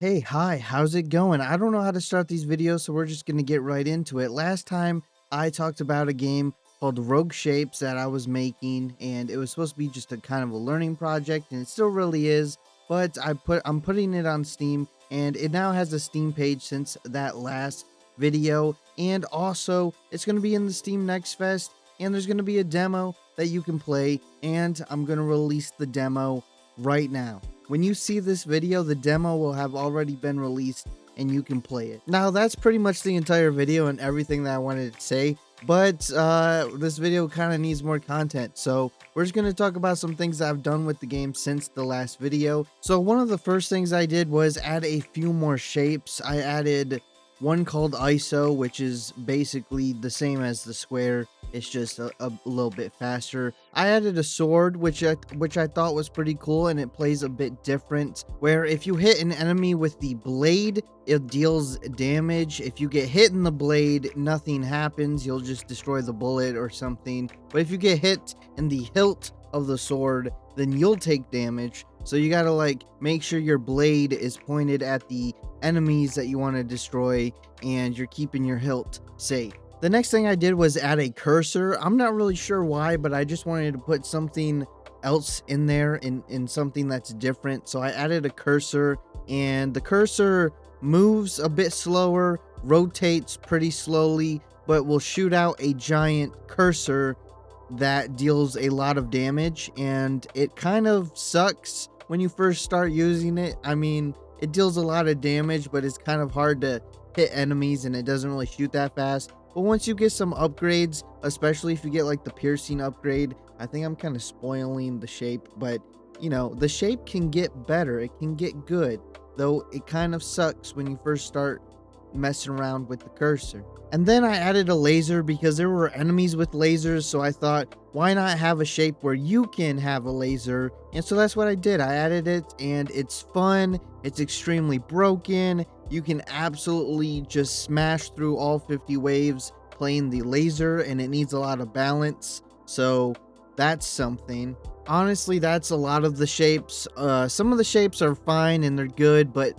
Hey, hi, how's it going? I don't know how to start these videos, so we're just gonna get right into it. Last time I talked about a game called Rogue Shapes that I was making, and it was supposed to be just a kind of a learning project, and it still really is. But I'm putting it on Steam, and it now has a Steam page since that last video. And also, it's gonna be in the Steam Next Fest, and there's gonna be a demo that you can play, and I'm gonna release the demo right now. When you see this video, the demo will have already been released and you can play it. Now, that's pretty much the entire video and everything that I wanted to say, but this video kind of needs more content. So we're just going to talk about some things that I've done with the game since the last video. So one of the first things I did was add a few more shapes. I added one called ISO, which is basically the same as the square. It's just a little bit faster. I added a sword, which I thought was pretty cool, and it plays a bit different. Where if you hit an enemy with the blade, it deals damage. If you get hit in the blade, nothing happens. You'll just destroy the bullet or something. But if you get hit in the hilt of the sword, then you'll take damage. So you gotta like make sure your blade is pointed at the enemies that you want to destroy, and you're keeping your hilt safe. The next thing I did was add a cursor. I'm not really sure why, but I just wanted to put something else in there in something that's different. So I added a cursor, and the cursor moves a bit slower, rotates pretty slowly, but will shoot out a giant cursor that deals a lot of damage. And it kind of sucks when you first start using it. I mean, it deals a lot of damage, but it's kind of hard to hit enemies and it doesn't really shoot that fast. But once you get some upgrades, especially if you get like the piercing upgrade, I think I'm kind of spoiling the shape, but you know, the shape can get better. It can get good, though it kind of sucks when you first start messing around with the cursor. And then I added a laser because there were enemies with lasers, so I thought, why not have a shape where you can have a laser? And so that's what I did. I added it, and it's fun. It's extremely broken. You can absolutely just smash through all 50 waves playing the laser, and it needs a lot of balance. So that's something. Honestly, that's a lot of the shapes. Some of the shapes are fine and they're good, but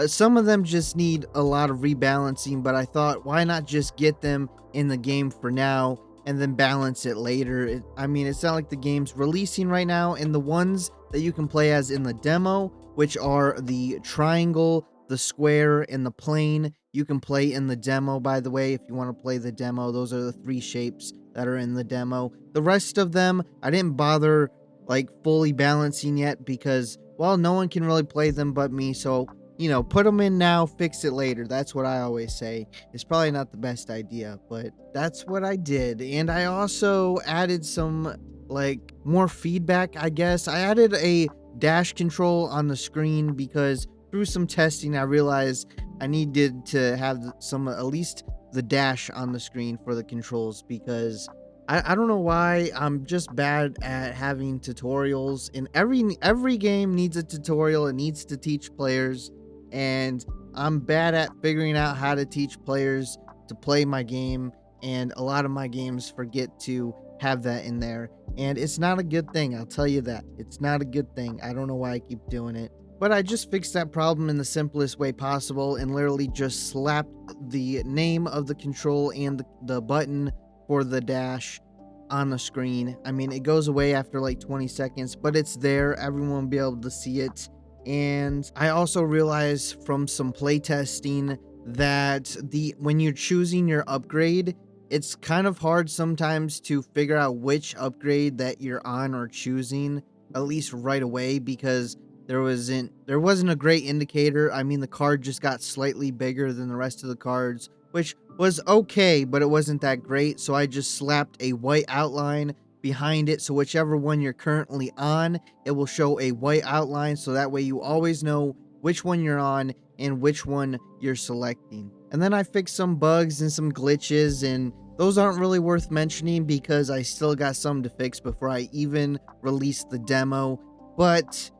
some of them just need a lot of rebalancing. But I thought, why not just get them in the game for now and then balance it later? I mean, it's not like the game's releasing right now. And the ones that you can play as in the demo, which are the triangle, the square, and the plane, you can play in the demo, by the way, if you want to play the demo. Those are the three shapes that are in the demo. The rest of them, I didn't bother like fully balancing yet because, well, no one can really play them but me. So, you know, put them in now, fix it later. That's what I always say. It's probably not the best idea, but that's what I did. And I also added some like more feedback, I guess. I added a dash control on the screen because through some testing I realized I needed to have some, at least the dash on the screen for the controls, because I don't know why I'm just bad at having tutorials. In every game needs a tutorial. It needs to teach players, and I'm bad at figuring out how to teach players to play my game, and a lot of my games forget to have that in there, and it's not a good thing. I'll tell you that. It's not a good thing. I don't know why I keep doing it. But I just fixed that problem in the simplest way possible and literally just slapped the name of the control and the button for the dash on the screen. I mean, it goes away after like 20 seconds, but it's there. Everyone will be able to see it. And I also realized from some playtesting that when you're choosing your upgrade, it's kind of hard sometimes to figure out which upgrade that you're on or choosing, at least right away, because there wasn't a great indicator. I mean, the card just got slightly bigger than the rest of the cards, which was okay, but it wasn't that great. So I just slapped a white outline behind it. So whichever one you're currently on, it will show a white outline. So that way you always know which one you're on and which one you're selecting. And then I fixed some bugs and some glitches, and those aren't really worth mentioning because I still got some to fix before I even release the demo. But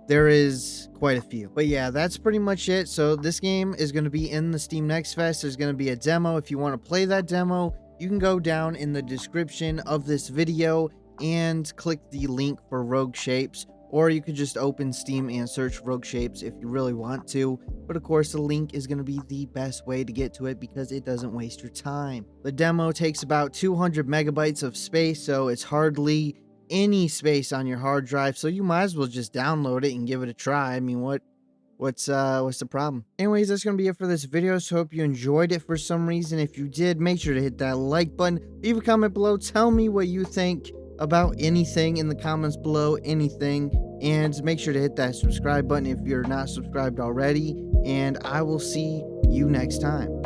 there is quite a few. But yeah, that's pretty much it. So this game is going to be in the Steam Next Fest. There's going to be a demo. If you want to play that demo, you can go down in the description of this video and click the link for Rogue Shapes. or you could just open Steam and search Rogue Shapes if you really want to. But of course, the link is going to be the best way to get to it because it doesn't waste your time. The demo takes about 200 megabytes of space, so it's hardly any space on your hard drive, so you might as well just download it and give it a try. I mean, what's the problem? Anyways, that's gonna be it for this video, so hope you enjoyed it for some reason. If you did, make sure to hit that like button, leave a comment below, tell me what you think about anything in the comments below, anything, and make sure to hit that subscribe button if you're not subscribed already, and I will see you next time.